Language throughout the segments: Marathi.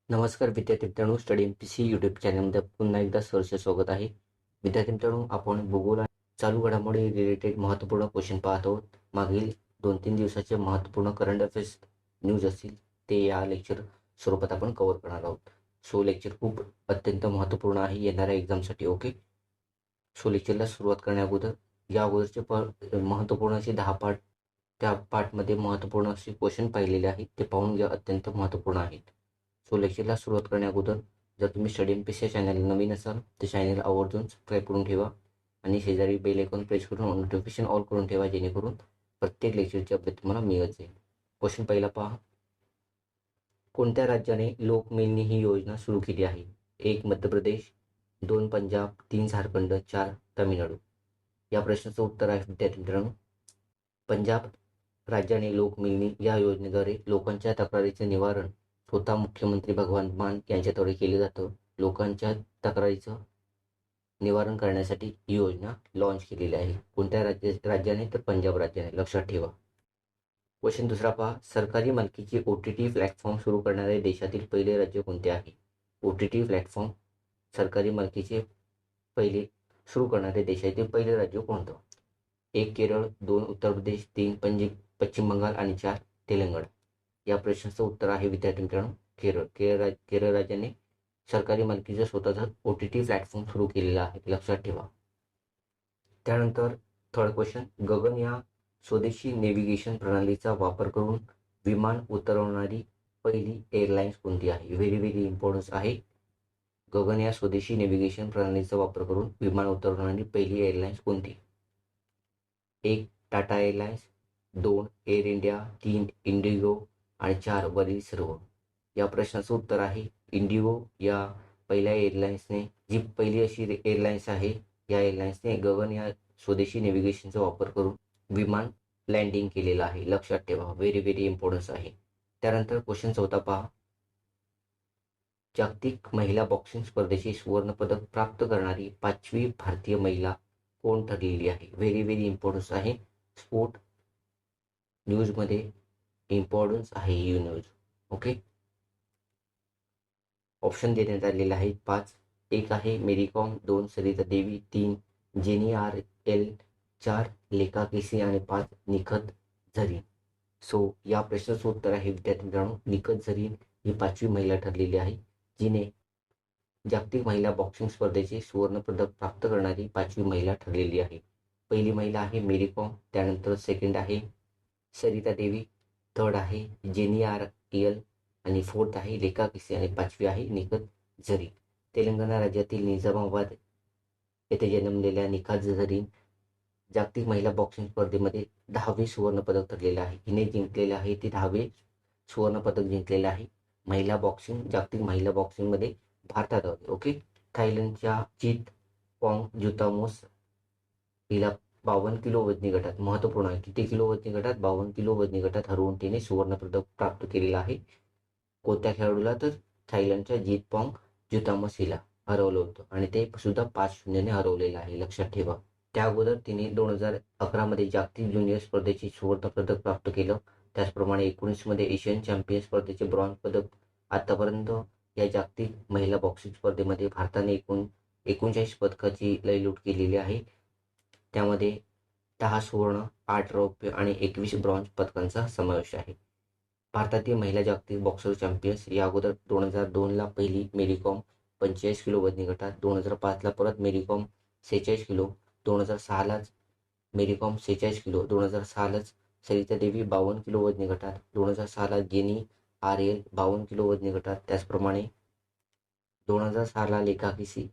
नमस्कार विद्यार्थी मित्रांनो, स्टडी एमपीसी यूट्यूब चॅनलमध्ये पुन्हा एकदा सहर्ष स्वागत आहे. विद्यार्थी मित्रांनो, आपण भूगोल आणि चालू घडामोडी रिलेटेड महत्त्वपूर्ण क्वेश्चन पाहत आहोत. मागील 2-3 दिवसाचे महत्त्वपूर्ण करंट अफेअर्स न्यूज असतील ते या लेक्चर स्वरूपात आपण कव्हर करणार आहोत. सो लेक्चर खूप अत्यंत महत्त्वपूर्ण आहे येणाऱ्या एक्झामसाठी. ओके, सो लेक्चरला सुरुवात करण्या अगोदर या अगोदरचे महत्त्वपूर्ण असे 10 पार्ट, त्या पार्टमध्ये महत्त्वपूर्ण असे क्वेश्चन पाहिलेले आहेत ते पाहून घ्या, अत्यंत महत्त्वपूर्ण आहेत. सो लेक्चरला सुरुवात करण्या अगोदर जर तुम्ही स्टडी एमपीसी चॅनल नवीन असाल तर चॅनल आवर्जून सबस्क्राईब करून ठेवा आणि शेजारी बेल आयकॉन प्रेस करून नोटिफिकेशन ऑल करून ठेवा, जेणेकरून प्रत्येक लेक्चरची अपडेट तुम्हाला मिळत जाईल. क्वेश्चन पहिला पहा. कोणत्या राज्याने लोकमिलनी ही योजना सुरू केली आहे? 1 मध्य प्रदेश, 2 पंजाब, 3 झारखंड, 4 तामिळनाडू. या प्रश्नाचं उत्तर आहे विद्यार्थी मित्रांनो, पंजाब राज्याने लोकमिलनी या योजनेद्वारे लोकांच्या तक्रारीचे निवारण स्वतः मुख्यमंत्री भगवंत मान यांच्याद्वारे केले जातं. लोकांच्या तक्रारीचं निवारण करण्यासाठी ही योजना लॉन्च केलेली आहे. कोणत्या राज्याने? तर पंजाब राज्याने. लक्षात ठेवा. क्वेश्चन दुसरा पहा. सरकारी मालकीचे OTT प्लॅटफॉर्म सुरू करणारे देशातील पहिले राज्य कोणते आहे? OTT प्लॅटफॉर्म सरकारी मालकीचे पहिले सुरू करणारे देशातील पहिले राज्य कोणतं? 1 केरळ, 2 उत्तर प्रदेश, 3 पश्चिम बंगाल आणि 4 तेलंगणा. या प्रश्नाचं उत्तर आहे विद्यार्थी मित्रांनो केरळ. केरळ राज्याने सरकारी मालकीचा स्वतःचा OTT प्लॅटफॉर्म सुरू केलेला आहे. लक्षात ठेवा. त्यानंतर थर्ड क्वेश्चन. गगन या स्वदेशी नेव्हिगेशन प्रणालीचा वापर करून विमान उतरवणारी पहिली एअरलाइन्स कोणती आहे? व्हेरी व्हेरी इम्पॉर्टन्स आहे. गगन या स्वदेशी नेव्हिगेशन प्रणालीचा वापर करून विमान उतरवणारी पहिली एअरलाइन्स कोणती? 1 Tata airlines, 2 air India, 3 Indigo आणि 4 वरील सर्व. या प्रश्नाचं उत्तर आहे इंडिगो या पहिल्या एअरलाइन्सने, जी पहिली अशी एअरलाइन्स आहे, या एअरलाइन्सने गगन या स्वदेशी नेव्हिगेशनचा वापर करून विमान लँडिंग केलेलं आहे. लक्षात ठेवा. व्हेरी व्हेरी इम्पॉर्टन्स आहे. त्यानंतर क्वेश्चन चौथा पहा. जागतिक महिला बॉक्सिंग स्पर्धेचे सुवर्णपदक प्राप्त करणारी 5वी भारतीय महिला कोण ठरलेली आहे? व्हेरी व्हेरी इम्पॉर्टन्स आहे. स्पोर्ट न्यूजमध्ये इम्पॉर्टन्स आहे ही न्यूज. ओके, ऑप्शन देण्यात आलेले आहेत 5. 1 आहे मेरी com, 2 Sarita Devi, 3 jenny RL, 4 लेखा केसी आणि 5 निखत झरीन. सो या प्रश्नाचं उत्तर आहे विद्यार्थी मित्रांनो, निखत झरीन ही 5वी महिला ठरलेली आहे, जिने जागतिक महिला बॉक्सिंग स्पर्धेचे सुवर्णपदक प्राप्त करणारी 5वी महिला ठरलेली आहे. पहिली महिला आहे मेरी कॉम, त्यानंतर सेकंड आहे सरिता देवी, थर्ड आहे जेनी RL आणि फोर्थ आहे लेखा केसी आणि 5वी आहे निखत झरीन. तेलंगणा राज्यातील निजामाबाद येथे जन्मलेल्या निखत झरीन जागतिक महिला बॉक्सिंग स्पर्धेमध्ये 10वे सुवर्णपदक ठरलेलं आहे. हिने जिंकलेले आहे ते 10वे सुवर्णपदक जिंकलेलं आहे जागतिक महिला बॉक्सिंगमध्ये भारतात. ओके, थायलंडच्या जीत पॉंग जुतामोस हिला 52 किलो वजनी गटात, महत्त्वपूर्ण आहे, किती किलो वजनी गटात? 52 किलो वजनी गटात हरवून तिने सुवर्णपदक प्राप्त केलेलं आहे. कोणत्या खेळाडूला? तर थायलंडच्या जीत पॉंग जुतामस हिला हरवलं होतं आणि ते सुद्धा 5-0 हरवलेलं आहे. लक्षात ठेवा. त्या अगोदर तिने 2011 मध्ये जागतिक ज्युनियर स्पर्धेचे सुवर्णपदक प्राप्त केलं. त्याचप्रमाणे 19 मध्ये एशियन चॅम्पियन स्पर्धेचे ब्रॉन्झ पदक. आतापर्यंत या जागतिक महिला बॉक्सिंग स्पर्धेमध्ये भारताने एकूण 39 पदकाची लयलूट केलेली आहे. त्यामध्ये 10 सुवर्ण, 8 रौप्य आणि 21 ब्रॉन्झ पदकांचा समावेश आहे. भारतातील महिला जागतिक बॉक्सर चॅम्पियन्स या अगोदर 2002ला पहिली मेरी कॉम 45 किलो वजनी गटात, 2005ला परत मेरी कॉम 46 किलो, 2006लाच मेरी com 46 kilo, 2006लाच Sarita Devi 52 kilo वजनी गटात, 2006ला जेनी RL 52 किलो वजनी गटात. त्याचप्रमाणे 2006ला लेखा केसी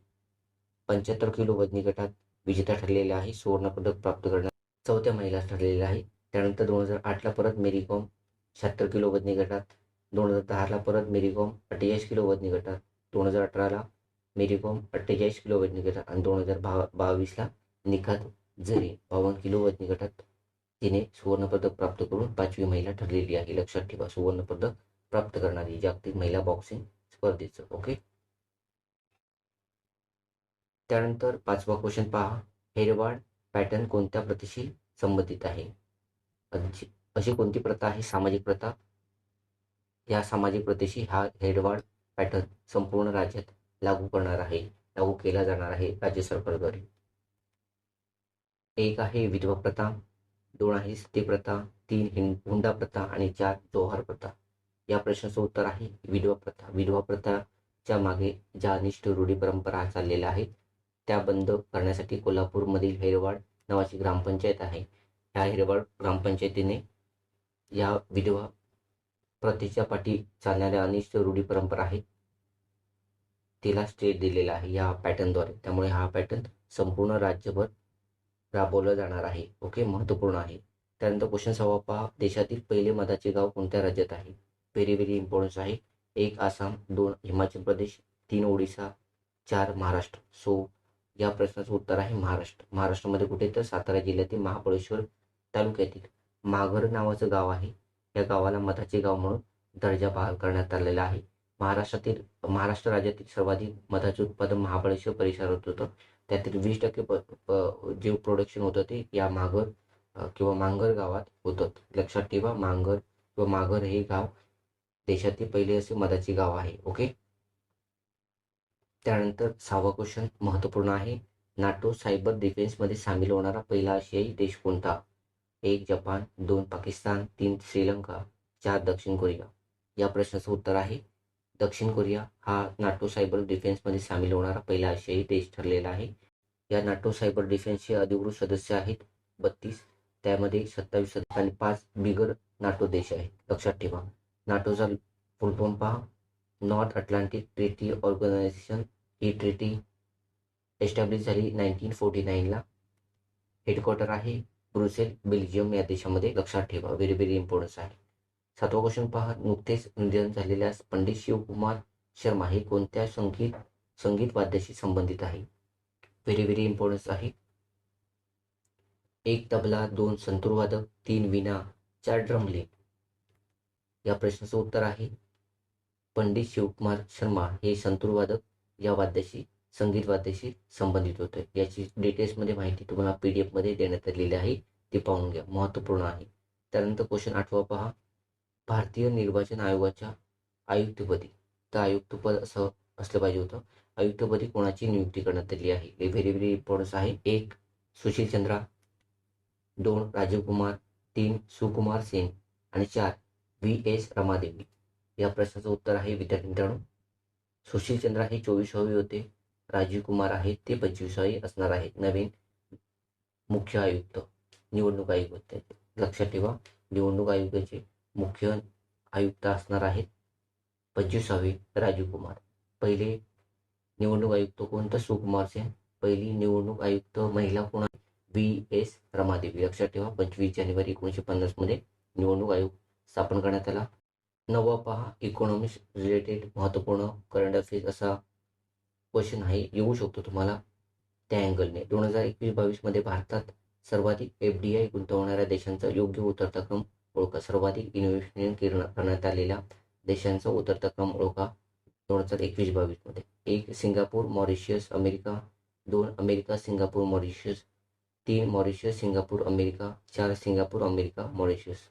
75 किलो वजनी गटात विजेता ठरलेल्या आहे, सुवर्णपदक प्राप्त करण्यात चौथ्या महिला ठरलेल्या आहे. त्यानंतर 2008ला परत मेरी कॉम 76 किलो वजनी गटात, 2010ला परत मेरी कॉम 48 किलो वजनी गटात, 2018ला मेरी कॉम 48 किलो वजनी गटात आणि 2022ला निखत झरीन 52 किलो वजनी गटात तिने सुवर्णपदक प्राप्त करून 5वी महिला ठरलेली आहे. लक्षात ठेवा, सुवर्णपदक प्राप्त करणारी जागतिक महिला बॉक्सिंग स्पर्धेचं. ओके, त्यानंतर 5वा क्वेश्चन पहा. हेरवाड पॅटर्न कोणत्या प्रथेशी संबंधित आहे? अशी कोणती प्रथा आहे? सामाजिक प्रथा. या सामाजिक प्रथेशी हा हेरवाड पॅटर्न संपूर्ण राज्यात लागू केला जाणार आहे राज्य सरकारद्वारे. एक आहे विधवा प्रथा, 2 आहे सती प्रथा, 3 हुंडा प्रथा आणि 4 जोहार प्रथा. या प्रश्नाचं उत्तर आहे विधवा प्रथा. विधवा प्रथाच्या मागे ज्या अनिष्ट रूढी परंपरा चाललेल्या आहेत त्या बंद करण्यासाठी कोल्हापूरमधील हेरवाड नावाची ग्रामपंचायत आहे. ह्या हेरवाड ग्रामपंचायतीने या विधवा प्रथेच्या पाठी चालणाऱ्या अनिष्ट रूढी परंपरा आहेत तिला स्टेट दिलेला आहे या पॅटर्नद्वारे. त्यामुळे हा पॅटर्न संपूर्ण राज्यभर राबवलं जाणार आहे. ओके, महत्त्वपूर्ण आहे. त्यानंतर क्वेश्चन 6 पहा, देशातील पहिले मधाचे गाव कोणत्या राज्यात आहे? व्हेरी व्हेरी इम्पॉर्टन्स आहे. 1 आसाम, 2 हिमाचल प्रदेश, 3 ओडिसा, 4 महाराष्ट्र. सो या प्रश्नाचं उत्तर आहे महाराष्ट्र. महाराष्ट्रामध्ये कुठे तर सातारा जिल्ह्यातील महाबळेश्वर तालुक्यातील माघर नावाचं गाव आहे. या गावाला मधाचे गाव म्हणून दर्जा बहाल करण्यात आलेला आहे. महाराष्ट्र राज्यातील सर्वाधिक मधाचे उत्पादन महाबळेश्वर परिसरात होतं. त्यातील 20% जे प्रोडक्शन होतं ते या किंवा मांगर गावात होतं. लक्षात ठेवा, मांगर हे गाव देशातील पहिले असे मधाचे गाव आहे. ओके, त्यानंतर 6वा क्वेश्चन महत्त्वपूर्ण आहे. नाटो सायबर डिफेन्समध्ये सामील होणारा पहिला आशियाई देश कोणता? 1 जपान, 2 पाकिस्तान, 3 श्रीलंका, 4 दक्षिण कोरिया. या प्रश्नाचं उत्तर आहे दक्षिण कोरिया हा नाटो सायबर डिफेन्समध्ये सामील होणारा पहिला आशियाई देश ठरलेला आहे. या नाटो सायबर डिफेन्सचे अधिकृत सदस्य आहेत 32. त्यामध्ये 27 सदस्य आणि 5 बिगर नाटो देश आहेत. लक्षात ठेवा. नाटोचा फुल फॉर्म पहा, नॉर्थ अटलांटिक ट्रीटी ऑर्गनायझेशन. ही ट्रीटी एस्टॅब्लिश झाली 1949ला. हेडक्वार्टर आहे ब्रुसेल, बेल्जियम या देशामध्ये. लक्षात ठेवा, व्हेरी व्हेरी इम्पॉर्टन्स आहे. 7वा क्वेश्चन पहा, नुकतेच निधन झालेल्या पंडित शिवकुमार शर्मा हे कोणत्या संगीत वाद्याशी संबंधित आहे? व्हेरी व्हेरी इम्पॉर्टन्स आहे. 1 तबला, 2 संतूर वादक, 3 वीणा, 4 ड्रमलिन. या प्रश्नाचं उत्तर आहे पंडित शिवकुमार शर्मा हे संतूर वादक या संगीत वाद्याशी संबंधित होते. याची डिटेल्समध्ये माहिती तुम्हाला PDF मध्ये देण्यात आलेली आहे, ती पाहून घ्या, महत्त्वपूर्ण आहे. त्यानंतर क्वेश्चन 8वा पहा, भारतीय निर्वाचन आयोगाच्या आयुक्तपदी, तर आयुक्तपद असं असलं पाहिजे होतं, आयुक्तपदी कोणाची नियुक्ती करण्यात आली आहे? हे व्हेरी व्हेरी इम्पॉर्टन्स आहे. 1 सुशील चंद्रा, 2 राजीव कुमार, 3 सुकुमार सेन आणि 4 VS रमादेवी. या प्रश्नाचं उत्तर आहे विद्यार्थी मित्रांनो सुशील चंद्रा हे 24वे होते. राजीव कुमार आहेत ते 25वे असणार आहेत. नवीन मुख्य आयुक्त निवडणूक आयोग होते. लक्षात ठेवा, निवडणूक आयोगाचे मुख्य आयुक्त असणार आहेत 25वे राजीव कुमार. पहिले निवडणूक आयुक्त कोण? तर सुकुमार सेन. पहिली निवडणूक आयुक्त महिला कोण? VS रमादेवी. लक्षात ठेवा, 25 जानेवारी 1950 मध्ये निवडणूक आयोग स्थापन करण्यात आला. 9वा पहा, इकॉनॉमिक्स रिलेटेड महत्त्वपूर्ण करंट अफेअर्स असा क्वेश्चन आहे, येऊ शकतो तुम्हाला त्या अँगलने. 2021-22 मध्ये भारतात सर्वाधिक FDI गुंतवणाऱ्या देशांचा योग्य उतरता क्रम ओळखा. सर्वाधिक इन्व्हेस्टमेंट करण्यात आलेल्या देशांचा उतरता क्रम ओळखा 2021-22 मध्ये. 1 Singapore, Mauritius, America. 2 America, Singapore, Mauritius. 3 Mauritius, Singapore, America. 4 Singapore, America, Mauritius.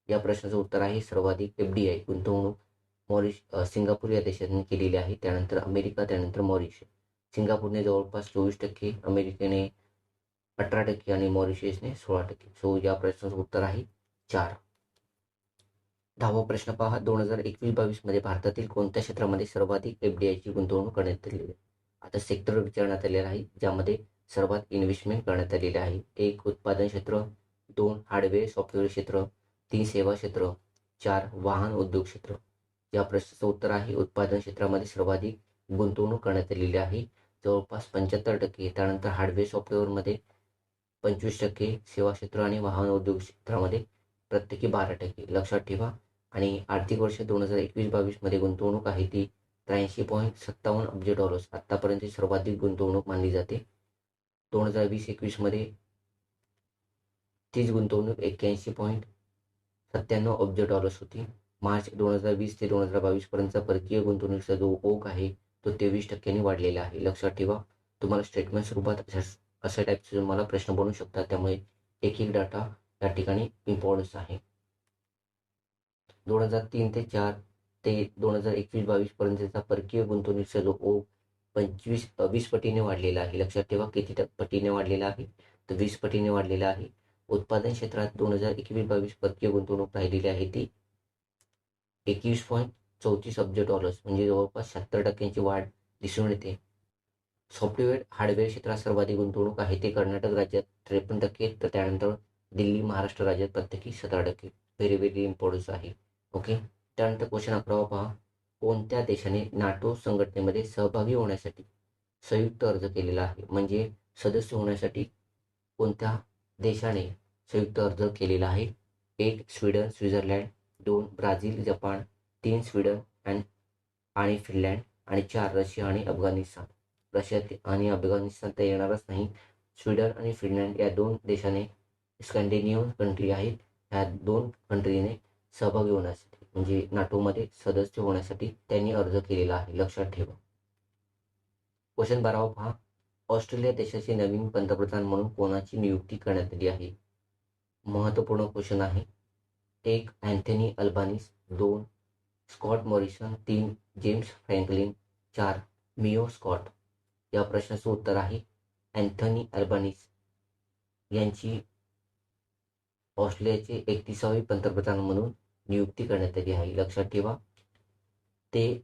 या प्रश्नाचं उत्तर आहे सर्वाधिक FDI गुंतवणूक सिंगापूर या देशाने केलेली आहे. त्यानंतर अमेरिका, त्यानंतर मॉरिशियस. सिंगापूरने जवळपास 24%, अमेरिकेने 18% आणि मॉरिशियसने 16%. सो या प्रश्नाचं उत्तर आहे 4. 10वा प्रश्न पहा, 2021-22 मध्ये भारतातील कोणत्या क्षेत्रामध्ये सर्वाधिक FDIची गुंतवणूक करण्यात आलेली आहे? आता सेक्टर विचारण्यात आलेला आहे ज्यामध्ये सर्वात इन्व्हेस्टमेंट करण्यात आलेली आहे. 1 उत्पादन क्षेत्र, 2 हार्डवेअर सॉफ्टवेअर क्षेत्र, 3 सेवा क्षेत्र, 4 वाहन उद्योग क्षेत्र. या प्रश्नाचं उत्तर आहे उत्पादन क्षेत्रामध्ये सर्वाधिक गुंतवणूक करण्यात आलेली आहे, जवळपास 75%. त्यानंतर हार्डवेअर सॉफ्टवेअरमध्ये 25%, सेवा क्षेत्र आणि वाहन उद्योग क्षेत्रामध्ये प्रत्येकी 12%. लक्षात ठेवा. आणि आर्थिक वर्ष 2021-22 मध्ये गुंतवणूक आहे ती $83.57 अब्ज आतापर्यंत सर्वाधिक गुंतवणूक मानली जाते. 2020-21 मध्ये तीच गुंतवणूक $81.97 अब्ज होती. मार्च 2020 ते 2022 पर्यंतचा परकीय गुंतवणुकीचा जो ओघ आहे तो 23% वाढलेला आहे. लक्षात ठेवा. तुम्हाला स्टेटमेंट स्वरूपात अशा टाईपचे तुम्हाला प्रश्न बनवू शकतात, त्यामुळे एक डाटा या ठिकाणी इम्पॉर्टन्स आहे. 2003 ते 4 ते 2021-22 पर्यंतचा परकीय गुंतवणुकीचा जो ओघ 20 पटीने वाढलेला आहे. लक्षात ठेवा किती पटीने वाढलेला आहे, तर 20 पटीने वाढलेला आहे. उत्पादन क्षेत्रात 2021-22 परकीय गुंतवणूक राहिलेली आहे ती 21.34 अब्ज डॉलर्स म्हणजे जवळपास 76% वाढ दिसून येते. सॉफ्टवेअर हार्डवेअर क्षेत्रात सर्वाधिक गुंतवणूक आहे ते कर्नाटक राज्यात 53%, तर त्यानंतर दिल्ली महाराष्ट्र राज्यात प्रत्येकी 17%. व्हेरी व्हेरी इम्पॉर्टन्स आहे. ओके. त्यानंतर क्वेश्चन 11 पहा. कोणत्या देशाने नाटो संघटनेमध्ये सहभागी होण्यासाठी संयुक्त अर्ज केलेला आहे? म्हणजे सदस्य होण्यासाठी कोणत्या देशाने संयुक्त अर्ज केलेला आहे? 1 Sweden Switzerland, 2 Brazil Japan, 3 Sweden आणि फिनलँड आणि 4 रशिया आणि अफगाणिस्तान. रशिया आणि अफगाणिस्तान तर येणारच नाही. स्वीडन आणि फिनलँड या 2 देशाने स्कॅन्डिनेव्हियन कंट्री आहेत. ह्या 2 कंट्रीने सहभागी होण्यासाठी म्हणजे नाटोमध्ये सदस्य होण्यासाठी त्यांनी अर्ज केलेला आहे. लक्षात ठेवा. क्वेश्चन 12 पहा. ऑस्ट्रेलिया देशाचे नवीन पंतप्रधान म्हणून कोणाची नियुक्ती करण्यात आली आहे? महत्त्वपूर्ण क्वेश्चन आहे. 1 Anthony Albanese, 2 Scott Morrison, 3 James Franklin, 4 Mio Scott. या प्रश्नाचं उत्तर आहे अँथनी अल्बानीस यांची ऑस्ट्रेलियाचे 31वे पंतप्रधान म्हणून नियुक्ती करण्यात आली आहे. लक्षात ठेवा. ते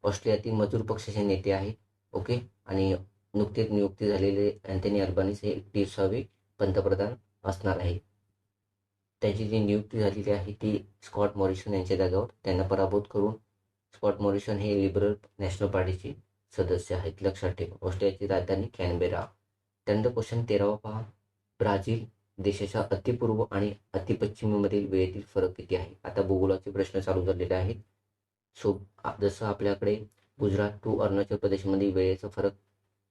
ऑस्ट्रेलियातील मजूर पक्षाचे नेते आहेत. ओके. आणि नुकतेच नियुक्ती झालेले अँथनी अल्बानीस हे 31वे पंतप्रधान असणार आहे. त्याची जी नियुक्ती झालेली आहे ती स्कॉट मॉरिसन यांच्या जागेवर त्यांना पराभूत करून स्कॉट मॉरिसन हे लिबरल नॅशनल पार्टीचे सदस्य आहेत. लक्षात ठेवा. ऑस्ट्रेलियाची राजधानी कॅनबेरा. त्यानंतर क्वेश्चन 13 पहा. ब्राझील देशाच्या अतिपूर्व आणि अतिपश्चिमेमधील वेळेतील फरक किती आहे? आता भूगोलाचे प्रश्न चालू झालेले आहेत. सो जसं आपल्याकडे गुजरात टू अरुणाचल प्रदेशमध्ये वेळेचा फरक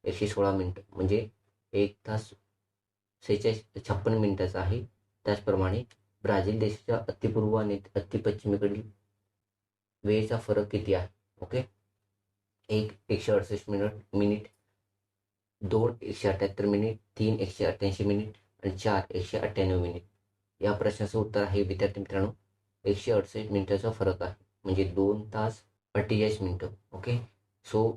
116 मिनिटं म्हणजे 1 तास 56 मिनिटाचा आहे. त्याचप्रमाणे ब्राझील देशाच्या अतिपूर्व आणि अतिपश्चिमेकडील वेळेचा फरक किती आहे? ओके. 1 168 मिनिट, 2 178 मिनिट, 3 188 मिनिट आणि 4 198 मिनिट. या प्रश्नाचं उत्तर आहे विद्यार्थी मित्रांनो 168 मिनिटाचा फरक आहे म्हणजे 2 तास 48 मिनिटं. ओके. सो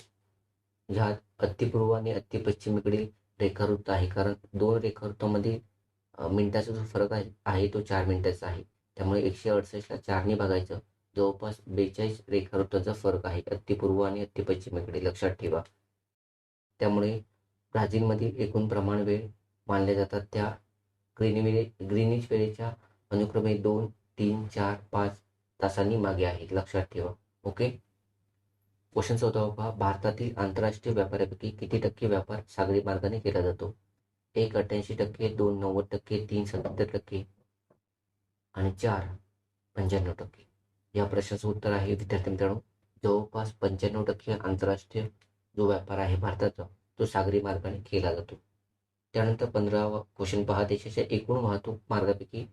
ह्यात अतिपूर्व आणि अतिपश्चिमेकडील रेखावृत्त आहे कारण 2 रेखावृत्तामध्ये मिनिटाचा जो फरक आहे तो 4 मिनिटाचा आहे. त्यामुळे 168ला 4ने भागायचं. जवळपास 42 रेखावृत्ताचा फरक आहे अतिपूर्व आणि अतिपश्चिमेकडे. लक्षात ठेवा. त्यामुळे ब्राझीलमधील एकूण प्रमाण वेळ मानल्या जातात त्या ग्रीनिच वेळेच्या अनुक्रमे 2, 3, 4, 5 तासांनी मागे आहेत. लक्षात ठेवा. ओके. क्वेश्चन 14 पहा. भारतातील आंतरराष्ट्रीय व्यापारापैकी किती टक्के व्यापार सागरी मार्गाने केला जातो? 1 88%, 2 90%, 3 77% आणि 4 95%. या प्रश्नाचं उत्तर आहे विद्यार्थी मित्रांनो जवळपास 95% आंतरराष्ट्रीय जो व्यापार आहे भारताचा तो सागरी मार्गाने केला जातो. त्यानंतर 15वा क्वेश्चन पहा. देशाच्या एकूण वाहतूक मार्गापैकी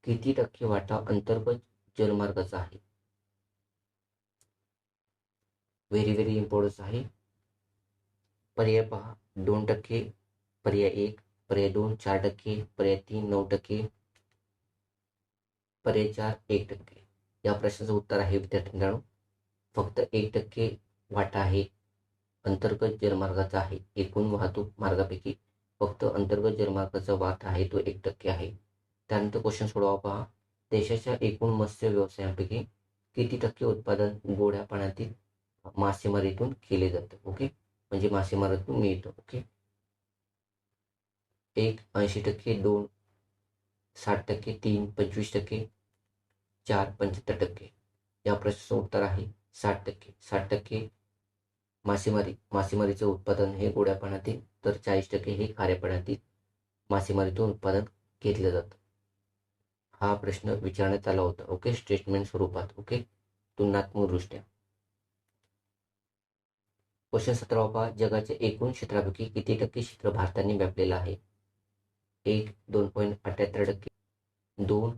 किती टक्के वाटा अंतर्गत जलमार्गाचा आहे? व्हेरी व्हेरी इम्पॉर्टन्स आहे. पर्याय पहा. 2%, पर्याय 1, पर्याय 2 4%, पर्याय 3 9%, पर्याय 4 1%. या प्रश्नाचं उत्तर आहे विद्यार्थी मित्रांनो फक्त 1% वाटा आहे अंतर्गत जलमार्गाचा आहे. एकूण वाहतूक मार्गापैकी फक्त अंतर्गत जलमार्गाचा वाटा आहे तो 1% आहे. त्यानंतर क्वेश्चन 16 पहा. देशाच्या एकूण मत्स्य व्यवसायापैकी किती टक्के उत्पादन गोड्या पाण्यातील मासेमारीतून केले जातं? ओके. म्हणजे मासेमारीतून मिळतं. ओके. 1 80%, 2 60%, 3 25%, 4 75%. या प्रश्नाचं उत्तर आहे 60%. 60% मासेमारीचं उत्पादन हे गोड्या पाण्यातील तर 40% हे खाऱ्या पाण्यातील मासेमारीतून उत्पादन घेतलं जातं. हा प्रश्न विचारण्यात आला होता. ओके. स्टेटमेंट स्वरूपात. ओके. तुलनात्मक दृष्ट्या. क्वेश्चन 17 पहा. जगाच्या एकूण क्षेत्रापैकी किती टक्के क्षेत्र भारताने व्यापलेलं आहे? 1 2.78%, 2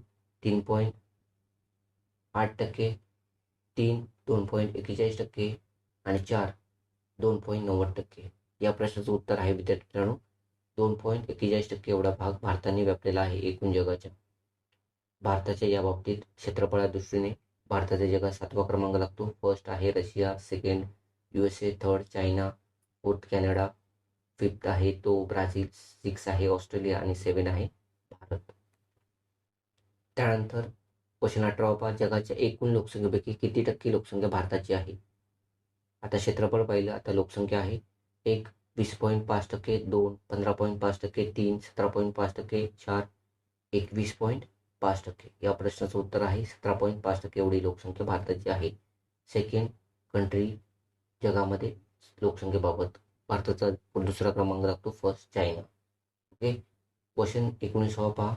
3.8%, 3 2.41% आणि 4 2.90%. या प्रश्नाचं उत्तर आहे विद्यार्थी मित्रांनो 2.41% एवढा भाग भारताने व्यापलेला आहे एकूण जगाच्या. भारताच्या या बाबतीत क्षेत्रफळा दृष्टीने भारताच्या जगात 7वा क्रमांक लागतो. फर्स्ट आहे Russia, second USA, third China, fourth Canada, fifth आहे तो ब्राझील, 6 आहे ऑस्ट्रेलिया आणि 7 आहे भारत. त्यानंतर क्वेश्चन 18 पहा, जगाच्या एकूण लोकसंख्येपैकी किती टक्के लोकसंख्या भारताची आहे? आता क्षेत्रफळ पाहिलं, आता लोकसंख्या आहे. 1 20.5%, 2 15.5%, 3 17.5%, 4 21.5%. या प्रश्नाचं उत्तर आहे 17.5% एवढी लोकसंख्या भारताची आहे. सेकंड कंट्री जगामध्ये लोकसंख्येबाबत भारताचा दुसरा क्रमांक लागतो, फर्स्ट चायना. ओके. क्वेश्चन 19 पहा,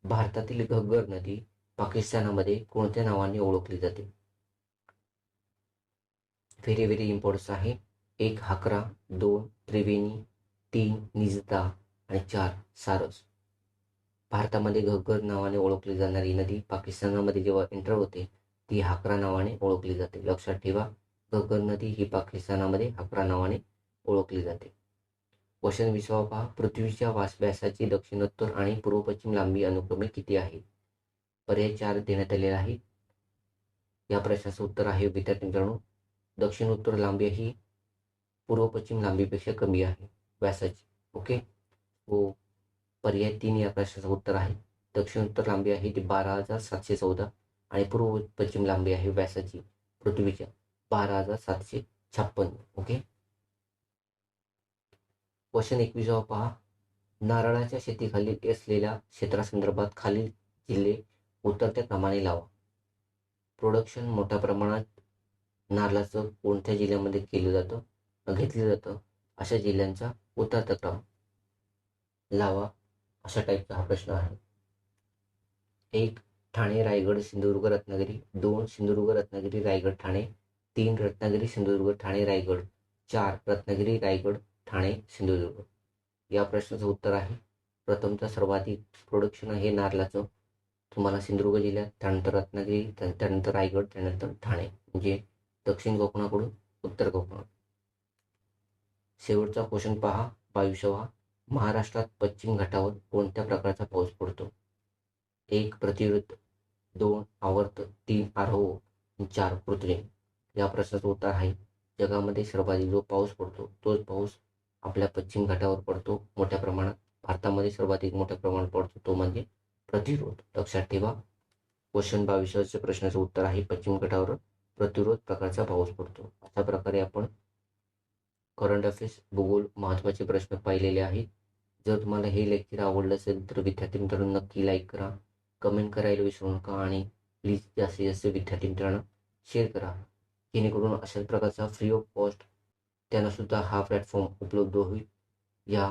भारतातील घग्गर नदी पाकिस्तानामध्ये कोणत्या नावाने ओळखली जाते? व्हेरी व्हेरी इम्पॉर्टन्स आहे. 1 हाकरा, 2 त्रिवेणी, 3 निजदा आणि 4 सारस. भारतामध्ये घग्गर नावाने ओळखली जाणारी नदी पाकिस्तानामध्ये जेव्हा एंटर होते ती हाकरा नावाने ओळखली जाते. लक्षात ठेवा, घग्गर नदी ही पाकिस्तानामध्ये हाकरा नावाने ओळखली जाते. क्वेश्चन 20 पहा, पृथ्वीच्या व्यासाची दक्षिणोत्तर आणि पूर्व पश्चिम लांबी अनुक्रमे किती आहे? पर्याय 4 देण्यात आलेले आहे. या प्रश्नाचं उत्तर आहे विद्यार्थी मित्रांनो, दक्षिणोत्तर लांबी ही पूर्व पश्चिम लांबीपेक्षा कमी आहे व्यासाची. ओके. हो, पर्याय 3 या प्रश्नाचं उत्तर आहे. दक्षिणोत्तर लांबी आहे ती 12,714 आणि पूर्व पश्चिम लांबी आहे व्यासाची पृथ्वीच्या 12,756. ओके. क्वेश्चन 21 पहा, नारळाच्या शेतीखाली असलेल्या क्षेत्रासंदर्भात खालील जिल्हे उतरत्या क्रमाने लावा. प्रोडक्शन मोठ्या प्रमाणात नारळाचं कोणत्या जिल्ह्यामध्ये घेतलं जातं अशा जिल्ह्यांचा उतरता क्रम लावा, अशा टाईपचा हा प्रश्न आहे. 1 ठाणे, रायगड, सिंधुदुर्ग, रत्नागिरी. 2 सिंधुदुर्ग, रत्नागिरी, रायगड, ठाणे. 3 रत्नागिरी, सिंधुदुर्ग, ठाणे, रायगड. 4 रत्नागिरी, रायगड, ठाणे, सिंधुदुर्ग. या प्रश्नाचं उत्तर आहे प्रथमचा सर्वाधिक प्रोडक्शन आहे नारळाचं तुम्हाला सिंधुदुर्ग जिल्ह्यात, त्यानंतर रत्नागिरी, त्यानंतर रायगड, त्यानंतर ठाणे, म्हणजे दक्षिण कोकणाकडून उत्तर कोकणात. शेवटचा क्वेश्चन पहा, 22वा. महाराष्ट्रात पश्चिम घाटावर कोणत्या प्रकारचा पाऊस पडतो? 1 प्रतिवृत्त, 2 आवर्त, 3 आरोह, 4 कृत्रिम. या प्रश्नाचं उत्तर आहे जगामध्ये सर्वाधिक जो पाऊस पडतो तोच पाऊस आपल्या पश्चिम घाटावर पडतो मोठ्या प्रमाणात. भारतामध्ये सर्वाधिक मोठ्या प्रमाणात पडतो तो म्हणजे प्रतिरोध. लक्षात ठेवा, क्वेश्चन 22च्या प्रश्नाचं उत्तर आहे पश्चिम घाटावर प्रतिरोध प्रकारचा पाऊस पडतो. अशा प्रकारे आपण करंट अफेअर्स, भूगोल, महत्त्वाचे प्रश्न पाहिलेले आहेत. जर तुम्हाला हे लेक्चर आवडलं असेल तर विद्यार्थी मित्रांनो नक्की लाईक करा, कमेंट करायला विसरू नका आणि प्लीज जास्तीत जास्त विद्यार्थी मित्रांनो शेअर करा, जेणेकरून अशाच प्रकारचा फ्री ऑफ कॉस्ट त्यांना सुद्धा हा प्लॅटफॉर्म उपलब्ध होईल. या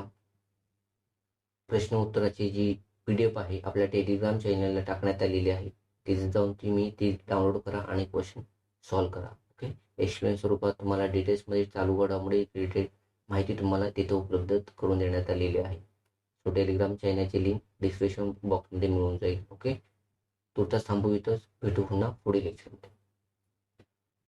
प्रश्न उत्तराची जी PDF आहे आपल्या टेलिग्राम चॅनलला टाकण्यात आलेली आहे. तिथे जाऊन तुम्ही ती डाउनलोड करा आणि क्वेश्चन सॉल्व्ह करा. ओके. एक्सप्लेन स्वरूपात तुम्हाला डिटेल्समध्ये चालू घडामोडी रिलेटेड माहिती तुम्हाला तिथे उपलब्ध करून देण्यात आलेली आहे. सो टेलिग्राम चॅनलची लिंक डिस्क्रिप्शन बॉक्समध्ये मिळून जाईल. ओके. तुर्तास थांबू इथंच, भेटू पुन्हा पुढील लेक्चरमध्ये.